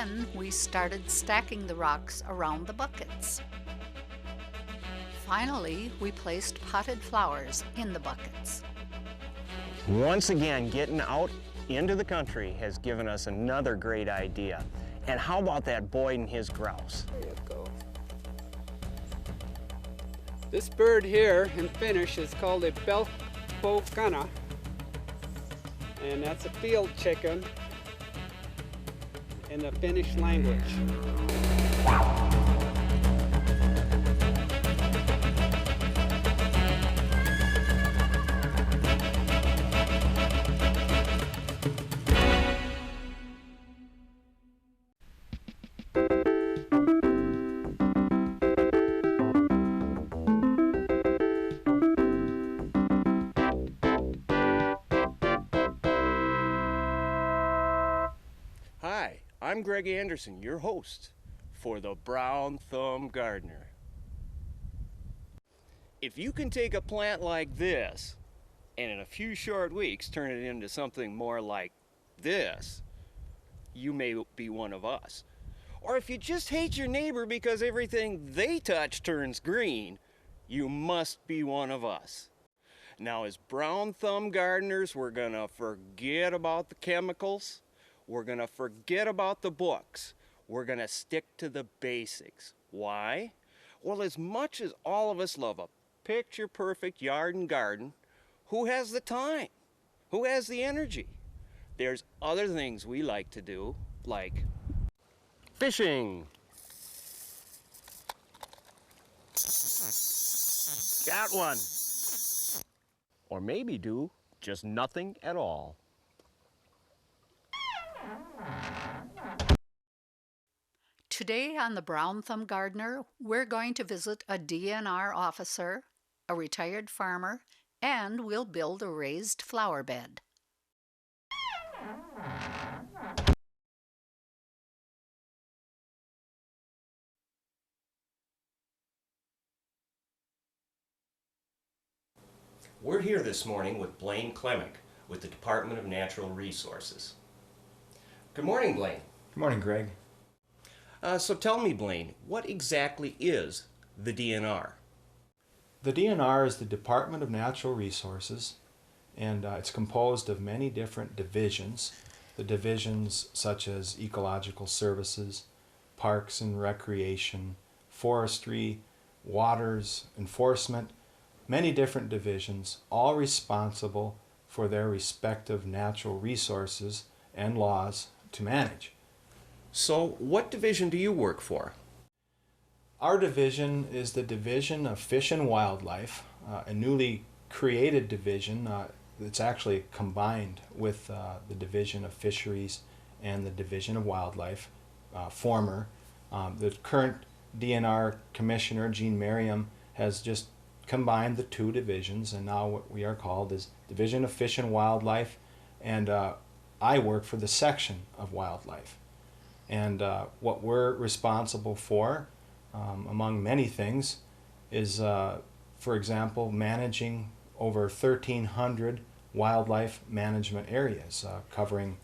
Then we started stacking the rocks around the buckets. Finally, we placed potted flowers in the buckets. Once again, getting out into the country has given us another great idea. And how about that Boyd and his grouse? There you go. This bird here in Finnish is called a pelkkokana, and that's a field chicken in the Finnish language. Hi, I'm Greg Anderson, your host for the Brown Thumb Gardener. If you can take a plant like this and in a few short weeks turn it into something more like this, you may be one of us. Or if you just hate your neighbor because everything they touch turns green, you must be one of us. Now, as Brown Thumb Gardeners, we're gonna forget about the chemicals. We're going to forget about the books. We're going to stick to the basics. Why? Well, as much as all of us love a picture-perfect yard and garden, who has the time? Who has the energy? There's other things we like to do, like fishing. Got one. Or maybe do just nothing at all. Today on the Brown Thumb Gardener, we're going to visit a DNR officer, a retired farmer, and we'll build a raised flower bed. We're here this morning with Blaine Klemick with the Department of Natural Resources. Good morning, Blaine. Good morning, Greg. So tell me, Blaine, what exactly is the DNR? The DNR is the Department of Natural Resources, and it's composed of many different divisions. The divisions such as Ecological Services, Parks and Recreation, Forestry, Waters, Enforcement, many different divisions, all responsible for their respective natural resources and laws to manage. So what division do you work for? Our division is the Division of Fish and Wildlife, a newly created division that's actually combined with the Division of Fisheries and the Division of Wildlife, former. The current DNR Commissioner, Jean Merriam, has just combined the two divisions, and now what we are called is Division of Fish and Wildlife, and I work for the section of wildlife. And what we're responsible for, among many things, is, for example, managing over 1,300 wildlife management areas, covering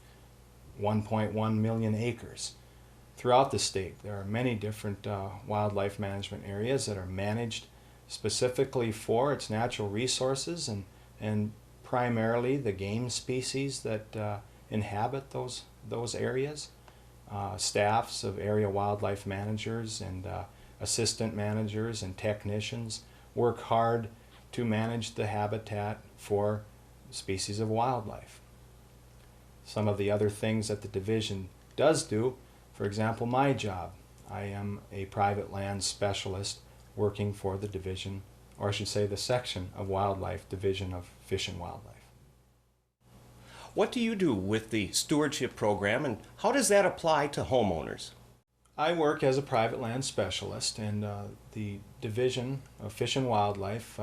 1.1 million acres. Throughout the state, there are many different wildlife management areas that are managed specifically for its natural resources and primarily the game species that inhabit those areas. Staffs of area wildlife managers and assistant managers and technicians work hard to manage the habitat for species of wildlife. Some of the other things that the division does do, for example, my job. I am a private land specialist working for the division, or I should say the section of wildlife, Division of Fish and Wildlife. What do you do with the stewardship program, and how does that apply to homeowners? I work as a private land specialist, and the Division of Fish and Wildlife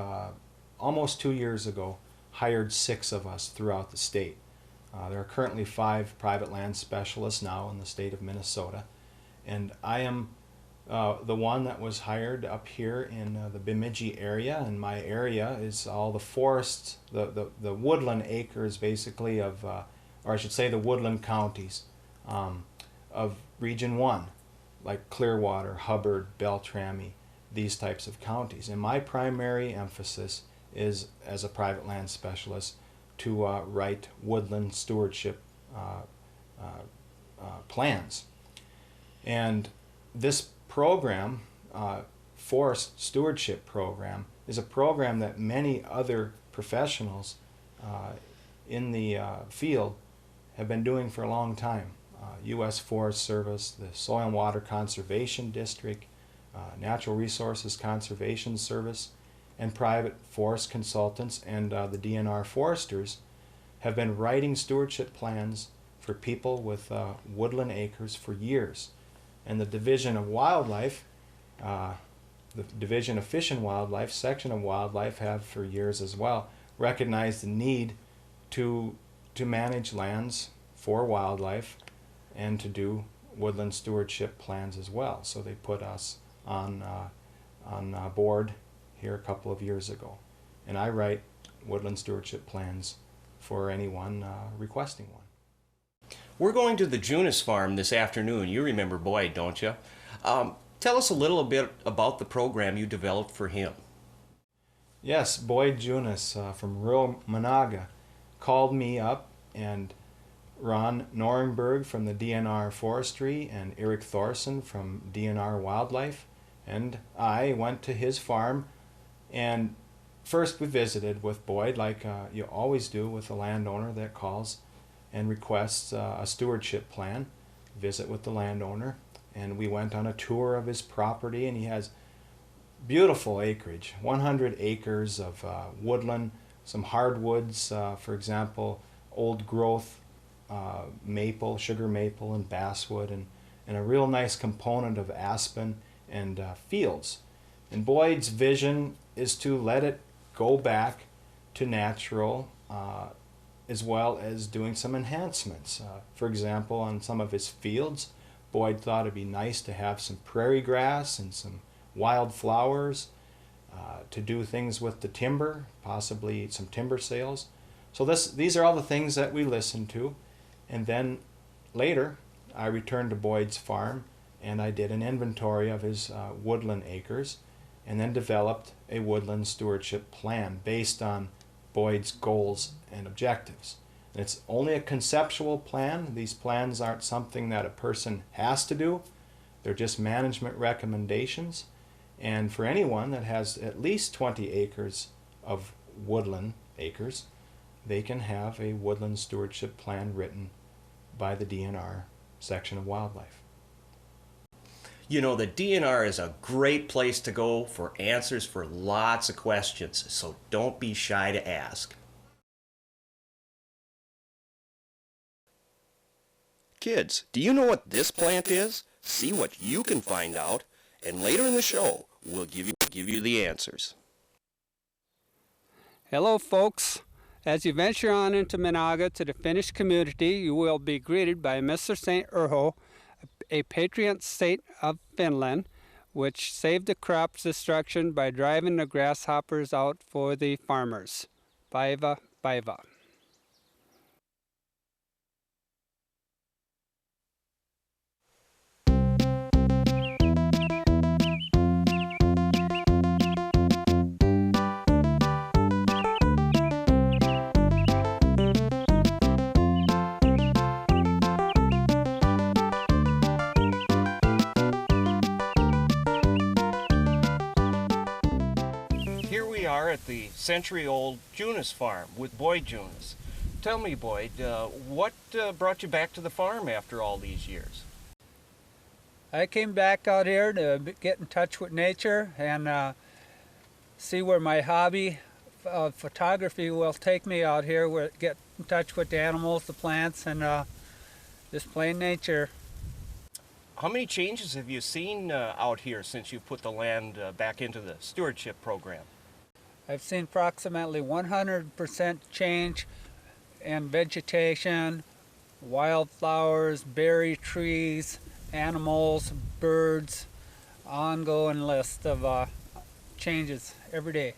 almost 2 years ago hired 6 of us throughout the state. There are currently 5 private land specialists now in the state of Minnesota, and I am the one that was hired up here in the Bemidji area, and my area is all the forests, the woodland acres basically of, or I should say the woodland counties of Region 1, like Clearwater, Hubbard, Beltrami, these types of counties. And my primary emphasis is, as a private land specialist, to write woodland stewardship plans. And this program, Forest Stewardship Program, is a program that many other professionals in the field have been doing for a long time. U.S. Forest Service, the Soil and Water Conservation District, Natural Resources Conservation Service, and private forest consultants and the DNR foresters have been writing stewardship plans for people with woodland acres for years. And the Division of Wildlife, the Division of Fish and Wildlife, Section of Wildlife have for years as well recognized the need to manage lands for wildlife and to do woodland stewardship plans as well. So they put us on board here a couple of years ago. And I write woodland stewardship plans for anyone requesting one. We're going to the Junis farm this afternoon. You remember Boyd, don't you? Tell us a little bit about the program you developed for him. Yes, Boyd Junis from rural Monaga called me up, and Ron Norenberg from the DNR Forestry and Eric Thorson from DNR Wildlife, and I went to his farm, and first we visited with Boyd like you always do with a landowner that calls and requests a stewardship plan, visit with the landowner, and we went on a tour of his property, and he has beautiful acreage, 100 acres of woodland, some hardwoods, for example, old growth maple, sugar maple, and basswood, and a real nice component of aspen and fields. And Boyd's vision is to let it go back to natural, as well as doing some enhancements. For example, on some of his fields, Boyd thought it'd be nice to have some prairie grass and some wild flowers, to do things with the timber, possibly some timber sales. So these are all the things that we listened to. And then later, I returned to Boyd's farm and I did an inventory of his woodland acres, and then developed a woodland stewardship plan based on Boyd's goals and objectives. And it's only a conceptual plan. These plans aren't something that a person has to do. They're just management recommendations. And for anyone that has at least 20 acres of woodland acres, they can have a woodland stewardship plan written by the DNR Section of Wildlife. You know, the DNR is a great place to go for answers for lots of questions, so don't be shy to ask. Kids, do you know what this plant is? See what you can find out, and later in the show, we'll give you the answers. Hello, folks. As you venture on into Monaga to the Finnish community, you will be greeted by Mr. St. Urho, a patron saint of Finland, which saved the crops destruction by driving the grasshoppers out for the farmers. Päivä, päivä. At the century-old Junis farm with Boyd Junis. Tell me, Boyd, what brought you back to the farm after all these years? I came back out here to get in touch with nature and see where my hobby of photography will take me out here, where get in touch with the animals, the plants, and just plain nature. How many changes have you seen out here since you put the land back into the stewardship program? I've seen approximately 100% change in vegetation, wildflowers, berry trees, animals, birds, ongoing list of changes every day.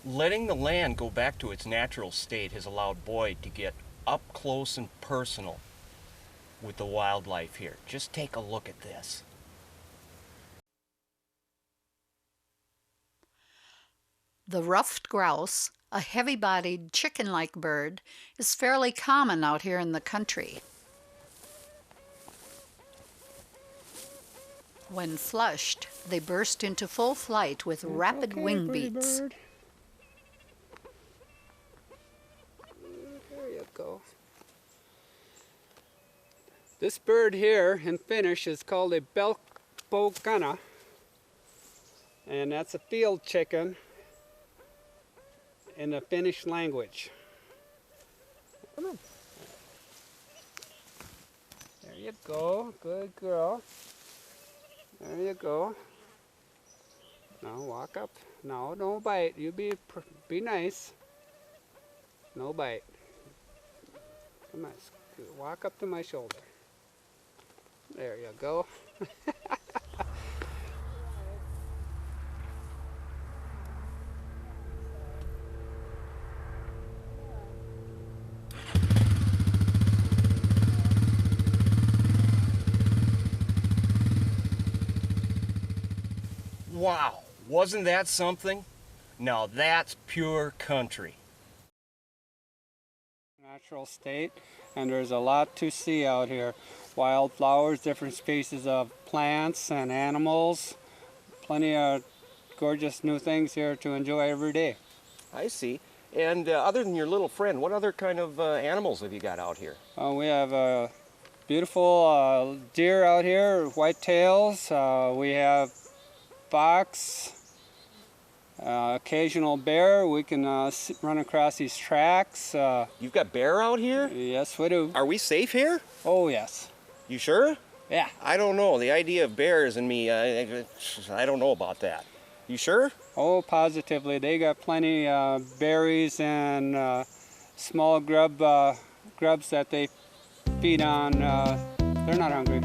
Letting the land go back to its natural state has allowed Boyd to get up close and personal with the wildlife here. Just take a look at this. The ruffed grouse, a heavy-bodied chicken-like bird, is fairly common out here in the country. When flushed, they burst into full flight with rapid wing beats. Bird. There you go. This bird here in Finnish is called a belkpokana, and that's a field chicken in the Finnish language. Come on. There you go, good girl. There you go. Now walk up. No, don't bite. You be nice. No bite. Come on, walk up to my shoulder. There you go. Wow, wasn't that something? Now that's pure country. Natural state, and there's a lot to see out here. Wildflowers, different species of plants and animals. Plenty of gorgeous new things here to enjoy every day. I see. And other than your little friend, what other kind of animals have you got out here? We have a beautiful deer out here, whitetails. We have fox, occasional bear. We can run across these tracks. You've got bear out here? Yes, we do. Are we safe here? Oh, yes. You sure? Yeah. I don't know. The idea of bears and me, I don't know about that. You sure? Oh, positively. They got plenty berries and small grubs that they feed on. They're not hungry.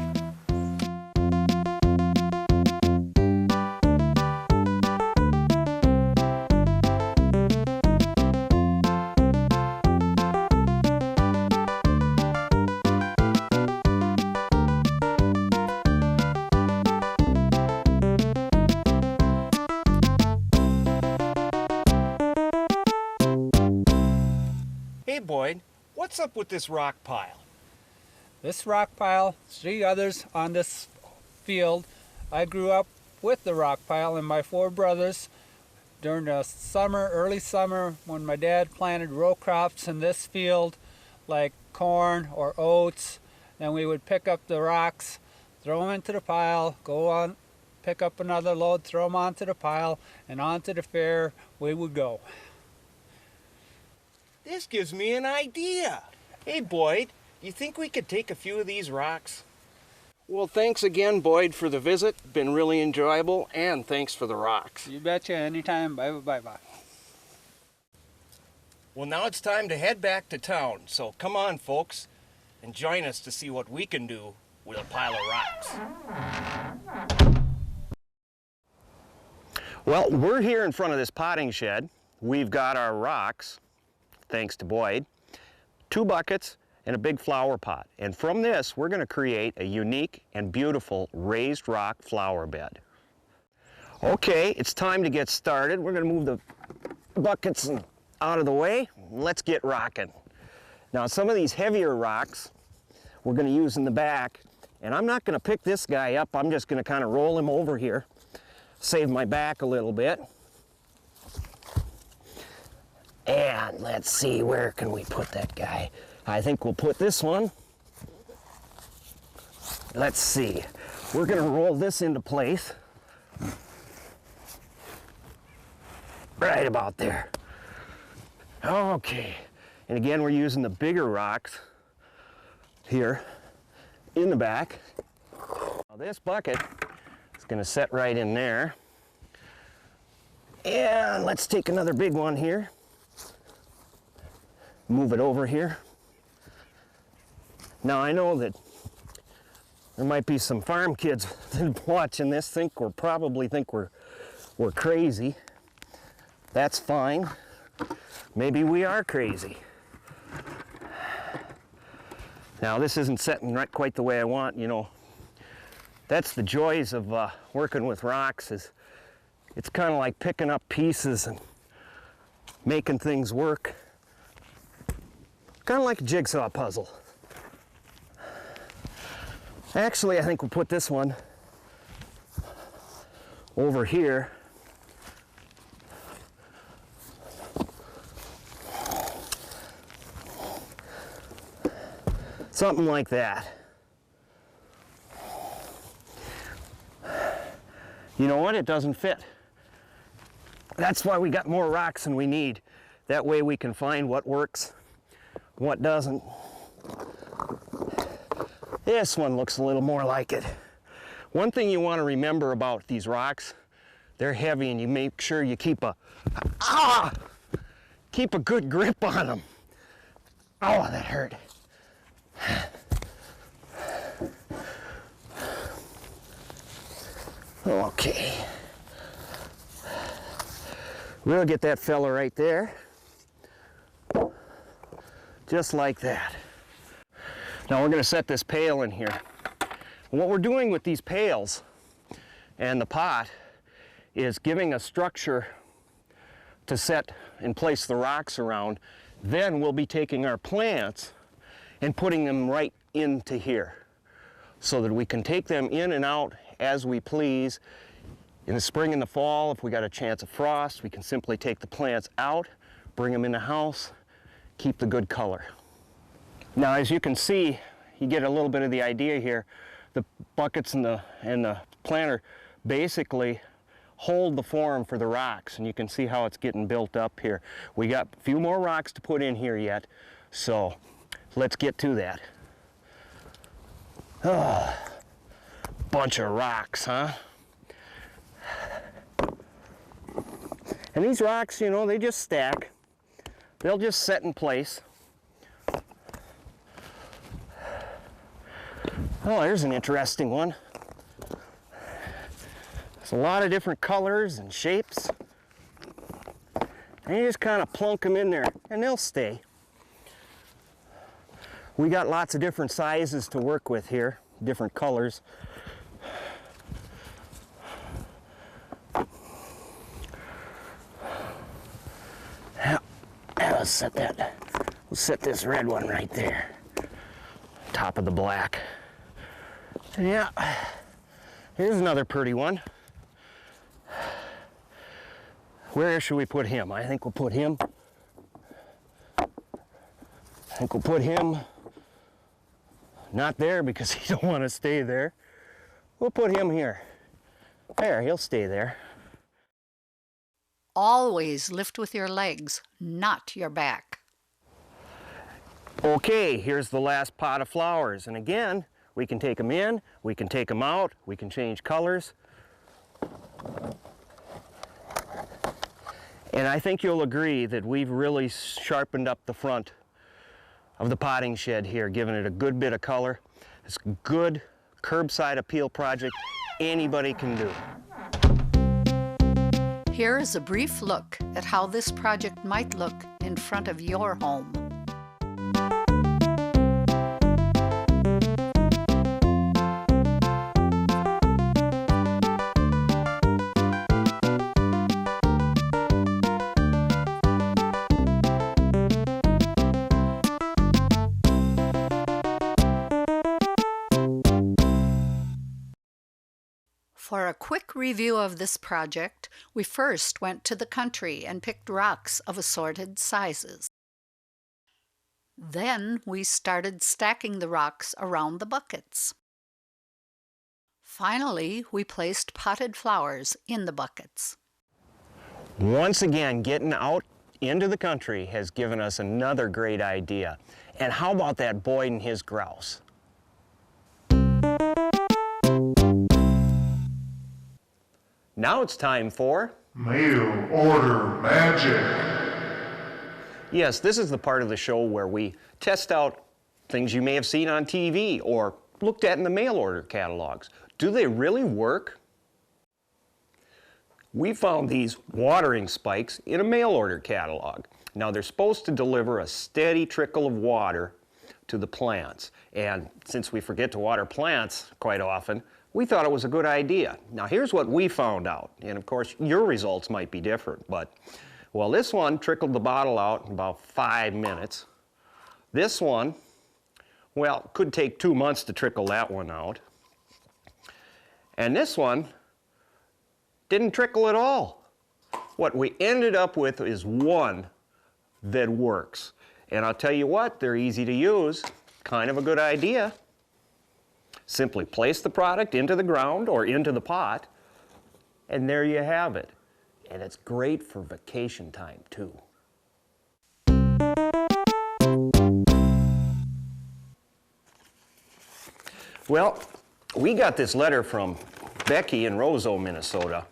Hey Boyd, what's up with this rock pile? This rock pile, 3 others on this field. I grew up with the rock pile and my 4 brothers during the summer, early summer, when my dad planted row crops in this field like corn or oats. Then we would pick up the rocks, throw them into the pile, go on, pick up another load, throw them onto the pile, and onto the fair we would go. This gives me an idea. Hey Boyd, you think we could take a few of these rocks? Well, thanks again, Boyd, for the visit. Been really enjoyable, and thanks for the rocks. You betcha, anytime. Bye. Well, now it's time to head back to town, so come on, folks, and join us to see what we can do with a pile of rocks. Well, we're here in front of this potting shed. We've got our rocks, thanks to Boyd, 2 buckets, and a big flower pot. And from this, we're going to create a unique and beautiful raised rock flower bed. Okay, it's time to get started. We're going to move the buckets out of the way. Let's get rocking. Now, some of these heavier rocks we're going to use in the back, and I'm not going to pick this guy up. I'm just going to kind of roll him over here, save my back a little bit. And let's see, where can we put that guy? I think we'll put this one. Let's see. We're going to roll this into place. Right about there. Okay. And again, we're using the bigger rocks here in the back. Now this bucket is going to set right in there. And let's take another big one here. Move it over here. Now I know that there might be some farm kids watching this probably think we're crazy. That's fine. Maybe we are crazy. Now this isn't setting right quite the way I want, you know. That's the joys of working with rocks, is it's kind of like picking up pieces and making things work. Kind of like a jigsaw puzzle. Actually, I think we'll put this one over here. Something like that. You know what? It doesn't fit. That's why we got more rocks than we need. That way we can find what works, what doesn't. This one looks a little more like it. One thing you want to remember about these rocks, they're heavy, and you make sure you keep a good grip on them. Oh, that hurt. Okay. We'll get that fella right there. Just like that. Now we're going to set this pail in here. What we're doing with these pails and the pot is giving a structure to set and place the rocks around. Then we'll be taking our plants and putting them right into here so that we can take them in and out as we please. In the spring and the fall, if we got a chance of frost, we can simply take the plants out, bring them in the house, keep the good color. Now, as you can see, you get a little bit of the idea here. The buckets and the planter basically hold the form for the rocks, and you can see how it's getting built up here. We got a few more rocks to put in here yet, so let's get to that. Oh, bunch of rocks, huh? And these rocks, you know, they just stack. They'll just set in place. Oh, there's an interesting one. There's a lot of different colors and shapes. And you just kind of plunk them in there and they'll stay. We got lots of different sizes to work with here, different colors. Let's set that. We'll set this red one right there, top of the black. Yeah, here's another pretty one. Where should we put him? I think we'll put him. Not there because he don't want to stay there. We'll put him here. There, he'll stay there. Always lift with your legs, not your back. Okay, here's the last pot of flowers. And again, we can take them in, we can take them out, we can change colors. And I think you'll agree that we've really sharpened up the front of the potting shed here, giving it a good bit of color. It's a good curbside appeal project anybody can do. Here is a brief look at how this project might look in front of your home. For a quick review of this project, we first went to the country and picked rocks of assorted sizes. Then we started stacking the rocks around the buckets. Finally, we placed potted flowers in the buckets. Once again, getting out into the country has given us another great idea. And how about that Boyd and his grouse? Now it's time for Mail Order Magic. Yes, this is the part of the show where we test out things you may have seen on TV or looked at in the mail order catalogs. Do they really work? We found these watering spikes in a mail order catalog. Now they're supposed to deliver a steady trickle of water to the plants. And since we forget to water plants quite often, we thought it was a good idea. Now here's what we found out, and of course your results might be different, but well, this one trickled the bottle out in about 5 minutes. This one, well, could take 2 months to trickle that one out. And this one didn't trickle at all. What we ended up with is one that works. And I'll tell you what, they're easy to use, kind of a good idea. Simply place the product into the ground or into the pot, and there you have it. And it's great for vacation time too. Well, we got this letter from Becky in Roseau, Minnesota,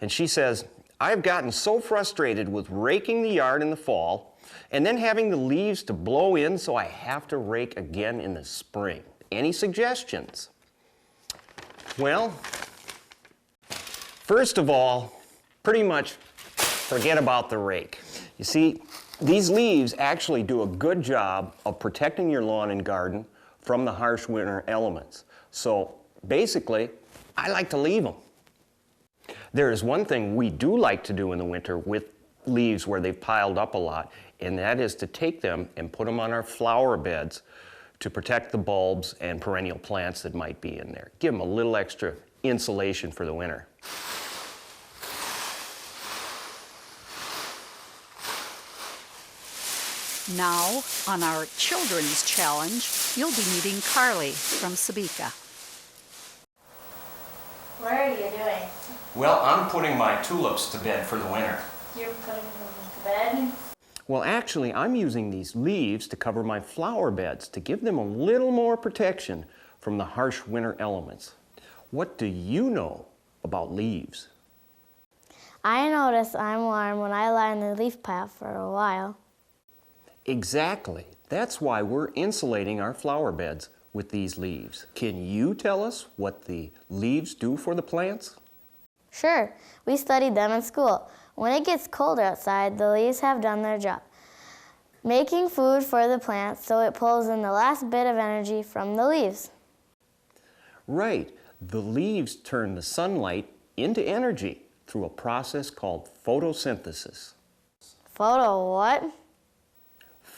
and she says, I've gotten so frustrated with raking the yard in the fall and then having the leaves to blow in, so I have to rake again in the spring. Any suggestions? Well, first of all, pretty much forget about the rake. You see, these leaves actually do a good job of protecting your lawn and garden from the harsh winter elements. So basically, I like to leave them. There is one thing we do like to do in the winter with leaves where they've piled up a lot, and that is to take them and put them on our flower beds to protect the bulbs and perennial plants that might be in there. Give them a little extra insulation for the winter. Now, on our children's challenge, you'll be meeting Carly from Sabika. What are you doing? Well, I'm putting my tulips to bed for the winter. You're putting them to bed? Well, actually, I'm using these leaves to cover my flower beds to give them a little more protection from the harsh winter elements. What do you know about leaves? I notice I'm warm when I lie in the leaf pile for a while. Exactly. That's why we're insulating our flower beds with these leaves. Can you tell us what the leaves do for the plants? Sure, we studied them in school. When it gets colder outside, the leaves have done their job, making food for the plants, so it pulls in the last bit of energy from the leaves. Right. The leaves turn the sunlight into energy through a process called photosynthesis. Photo what?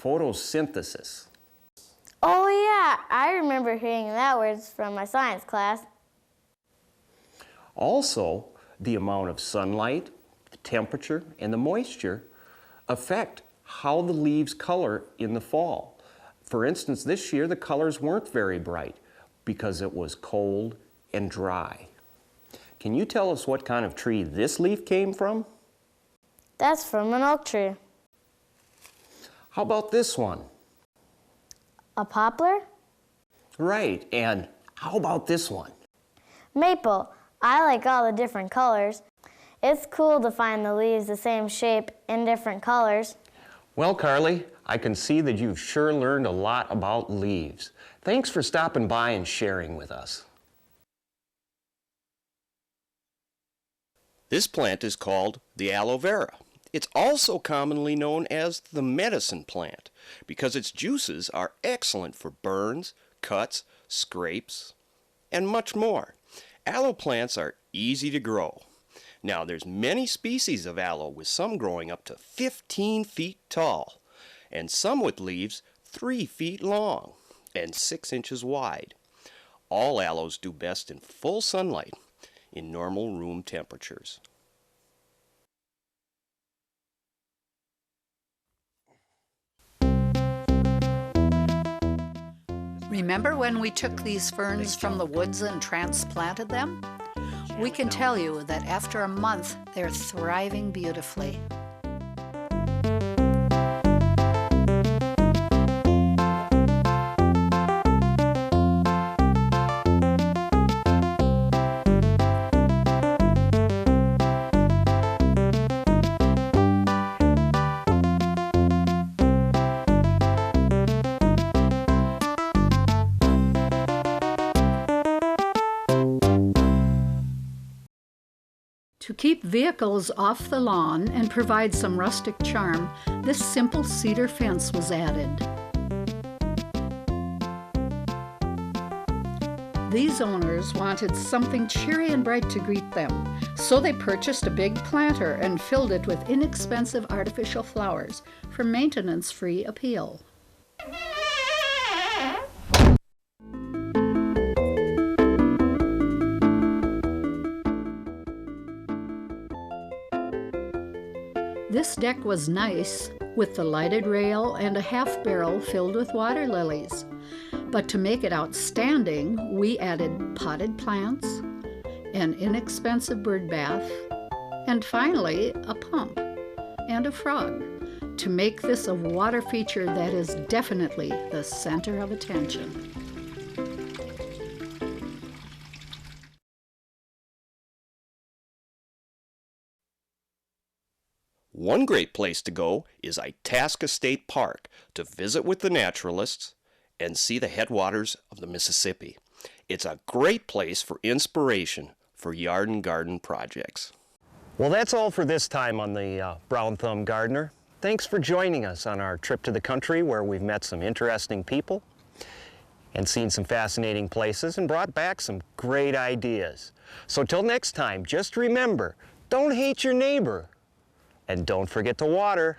Photosynthesis. Oh yeah, I remember hearing that word from my science class. Also, the amount of sunlight, the temperature, and the moisture affect how the leaves color in the fall. For instance, this year the colors weren't very bright because it was cold and dry. Can you tell us what kind of tree this leaf came from? That's from an oak tree. How about this one? A poplar? Right, and how about this one? Maple. I like all the different colors. It's cool to find the leaves the same shape in different colors. Well, Carly, I can see that you've sure learned a lot about leaves. Thanks for stopping by and sharing with us. This plant is called the aloe vera. It's also commonly known as the medicine plant because its juices are excellent for burns, cuts, scrapes, and much more. Aloe plants are easy to grow. Now, there's many species of aloe, with some growing up to 15 feet tall, and some with leaves 3 feet long and 6 inches wide. All aloes do best in full sunlight in normal room temperatures. Remember when we took these ferns from the woods and transplanted them? We can tell you that after a month, they're thriving beautifully. To keep vehicles off the lawn and provide some rustic charm, this simple cedar fence was added. These owners wanted something cheery and bright to greet them, so they purchased a big planter and filled it with inexpensive artificial flowers for maintenance-free appeal. This deck was nice, with the lighted rail and a half barrel filled with water lilies. But to make it outstanding, we added potted plants, an inexpensive bird bath, and finally a pump and a frog to make this a water feature that is definitely the center of attention. One great place to go is Itasca State Park to visit with the naturalists and see the headwaters of the Mississippi. It's a great place for inspiration for yard and garden projects. Well, that's all for this time on the Brown Thumb Gardener. Thanks for joining us on our trip to the country where we've met some interesting people and seen some fascinating places and brought back some great ideas. So till next time, just remember, don't hate your neighbor and don't forget to water.